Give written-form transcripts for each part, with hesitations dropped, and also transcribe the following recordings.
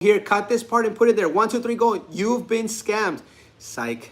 Here, cut this part and put it there. 1, 2, 3, go. You've been scammed. Psych.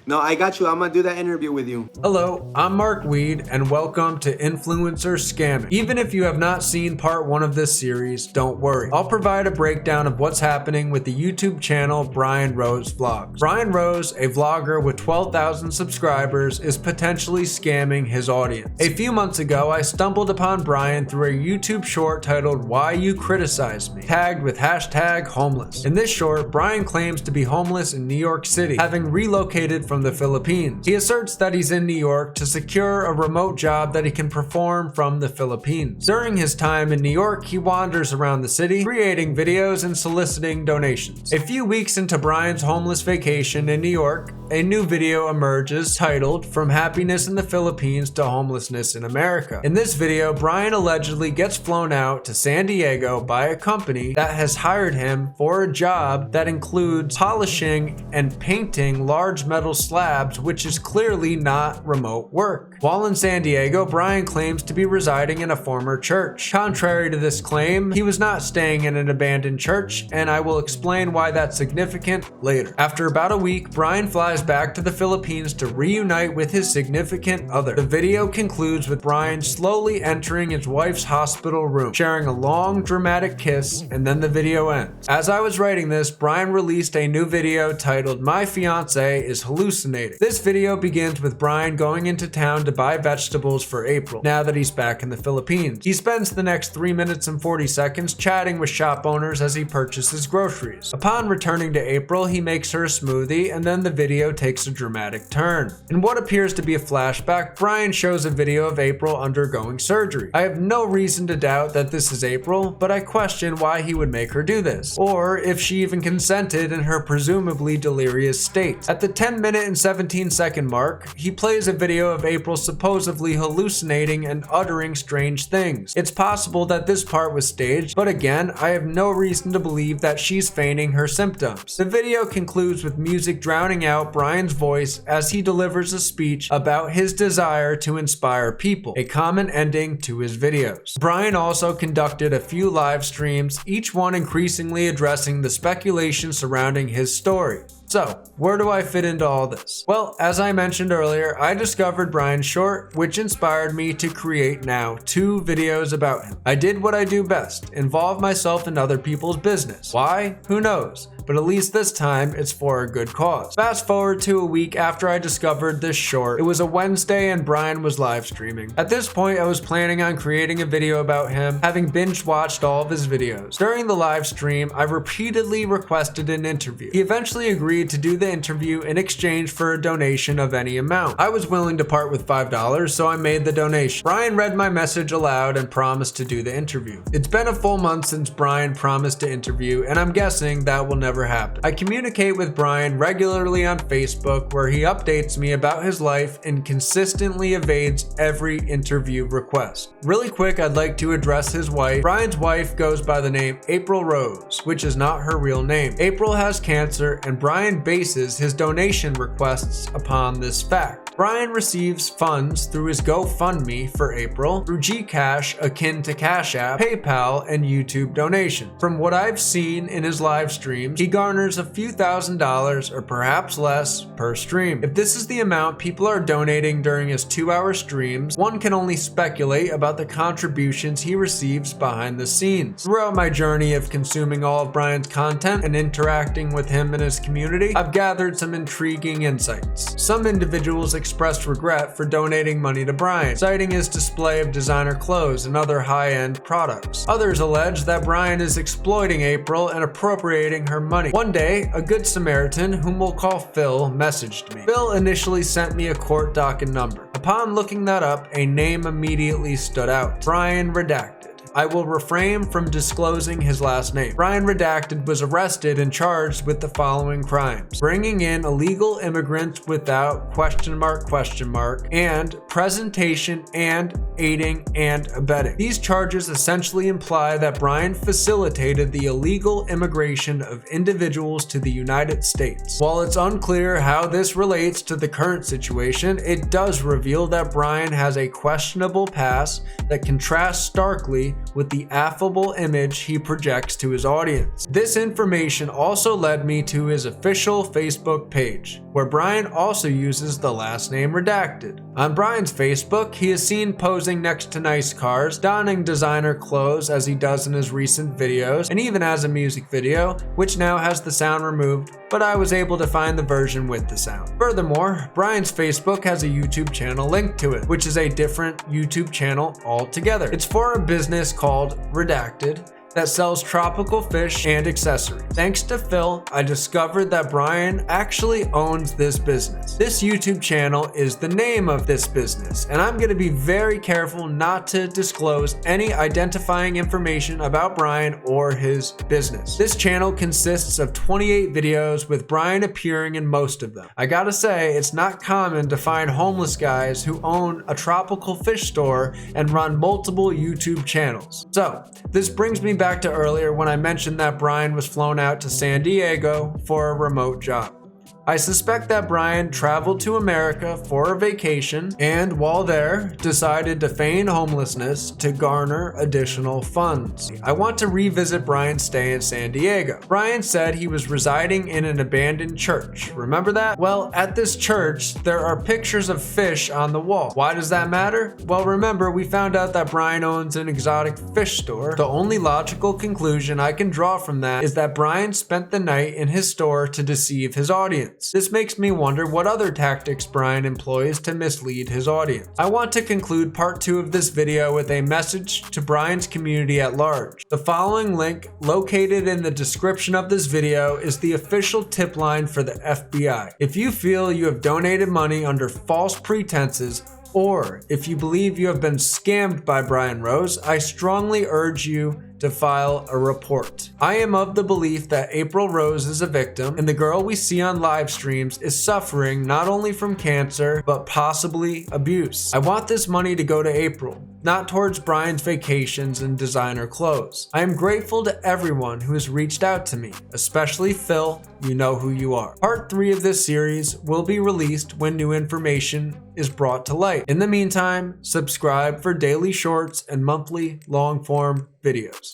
No, I got you. I'm gonna do that interview with you. Hello, I'm Mark Weed, and welcome to Influencer Scamming. Even if you have not seen part 1 of this series, don't worry. I'll provide a breakdown of what's happening with the YouTube channel Bryan Rose Vlogs. Bryan Rose, a vlogger with 12,000 subscribers, is potentially scamming his audience. A few months ago, I stumbled upon Bryan through a YouTube short titled Why You Criticize Me, tagged with #homeless. In this short, Bryan claims to be homeless in New York City, having relocated from the Philippines. He asserts that he's in New York to secure a remote job that he can perform from the Philippines. During his time in New York, he wanders around the city, creating videos and soliciting donations. A few weeks into Bryan's homeless vacation in New York, a new video emerges titled From Happiness in the Philippines to Homelessness in America. In this video, Bryan allegedly gets flown out to San Diego by a company that has hired him for a job that includes polishing and painting large metal slabs, which is clearly not remote work. While in San Diego, Bryan claims to be residing in a former church. Contrary to this claim, he was not staying in an abandoned church, and I will explain why that's significant later. After about a week, Bryan flies back to the Philippines to reunite with his significant other. The video concludes with Bryan slowly entering his wife's hospital room, sharing a long, dramatic kiss, and then the video ends. As I was writing this, Bryan released a new video titled My Fiancé is Hallucinating. This video begins with Bryan going into town to buy vegetables for April, now that he's back in the Philippines. He spends the next 3 minutes and 40 seconds chatting with shop owners as he purchases groceries. Upon returning to April, he makes her a smoothie, and then the video takes a dramatic turn. In what appears to be a flashback, Bryan shows a video of April undergoing surgery. I have no reason to doubt that this is April, but I question why he would make her do this, or if she even consented in her presumably delirious state. At the 10-minute and 17-second mark, he plays a video of April supposedly hallucinating and uttering strange things. It's possible that this part was staged, but again, I have no reason to believe that she's feigning her symptoms. The video concludes with music drowning out Bryan's voice as he delivers a speech about his desire to inspire people, a common ending to his videos. Bryan also conducted a few live streams, each one increasingly addressing the speculation surrounding his story. So, where do I fit into all this? Well, as I mentioned earlier, I discovered Bryan's short, which inspired me to create now 2 videos about him. I did what I do best, involve myself in other people's business. Why? Who knows? But at least this time, it's for a good cause. Fast forward to a week after I discovered this short. It was a Wednesday and Bryan was live streaming. At this point, I was planning on creating a video about him, having binge watched all of his videos. During the live stream, I repeatedly requested an interview. He eventually agreed to do the interview in exchange for a donation of any amount. I was willing to part with $5, so I made the donation. Bryan read my message aloud and promised to do the interview. It's been a full month since Bryan promised to interview, and I'm guessing that will never happen. I communicate with Bryan regularly on Facebook, where he updates me about his life and consistently evades every interview request. Really quick, I'd like to address his wife. Bryan's wife goes by the name April Rose, which is not her real name. April has cancer, and Bryan bases his donation requests upon this fact. Bryan receives funds through his GoFundMe for April, through Gcash akin to Cash App, PayPal, and YouTube donations. From what I've seen in his live streams, he garners a few $1,000s or perhaps less per stream. If this is the amount people are donating during his 2-hour streams, one can only speculate about the contributions he receives behind the scenes. Throughout my journey of consuming all of Bryan's content and interacting with him and his community, I've gathered some intriguing insights. Some individuals expressed regret for donating money to Bryan, citing his display of designer clothes and other high-end products. Others allege that Bryan is exploiting April and appropriating her money. One day, a good Samaritan, whom we'll call Phil, messaged me. Phil initially sent me a court docket number. Upon looking that up, a name immediately stood out: Bryan Redacted. I will refrain from disclosing his last name. Bryan Redacted was arrested and charged with the following crimes: bringing in illegal immigrants without question mark, and presentation and aiding and abetting. These charges essentially imply that Bryan facilitated the illegal immigration of individuals to the United States. While it's unclear how this relates to the current situation, it does reveal that Bryan has a questionable past that contrasts starkly with the affable image he projects to his audience. This information also led me to his official Facebook page, where Bryan also uses the last name Redacted. On Bryan's Facebook, he is seen posing next to nice cars, donning designer clothes as he does in his recent videos, and even has a music video, which now has the sound removed, but I was able to find the version with the sound. Furthermore, Bryan's Facebook has a YouTube channel linked to it, which is a different YouTube channel altogether. It's for a business called Redacted that sells tropical fish and accessories. Thanks to Phil, I discovered that Bryan actually owns this business. This YouTube channel is the name of this business, and I'm gonna be very careful not to disclose any identifying information about Bryan or his business. This channel consists of 28 videos with Bryan appearing in most of them. I gotta say, it's not common to find homeless guys who own a tropical fish store and run multiple YouTube channels. So, this brings me back to earlier when I mentioned that Bryan was flown out to San Diego for a remote job. I suspect that Bryan traveled to America for a vacation and, while there, decided to feign homelessness to garner additional funds. I want to revisit Bryan's stay in San Diego. Bryan said he was residing in an abandoned church. Remember that? Well, at this church, there are pictures of fish on the wall. Why does that matter? Well, remember, we found out that Bryan owns an exotic fish store. The only logical conclusion I can draw from that is that Bryan spent the night in his store to deceive his audience. This makes me wonder what other tactics Bryan employs to mislead his audience. I want to conclude part 2 of this video with a message to Bryan's community at large. The following link, located in the description of this video, is the official tip line for the FBI. If you feel you have donated money under false pretenses, or if you believe you have been scammed by Bryan Rose, I strongly urge you to file a report. I am of the belief that April Rose is a victim, and the girl we see on live streams is suffering not only from cancer, but possibly abuse. I want this money to go to April, not towards Bryan's vacations and designer clothes. I am grateful to everyone who has reached out to me, especially Phil. You know who you are. Part 3 of this series will be released when new information is brought to light. In the meantime, subscribe for daily shorts and monthly long-form videos.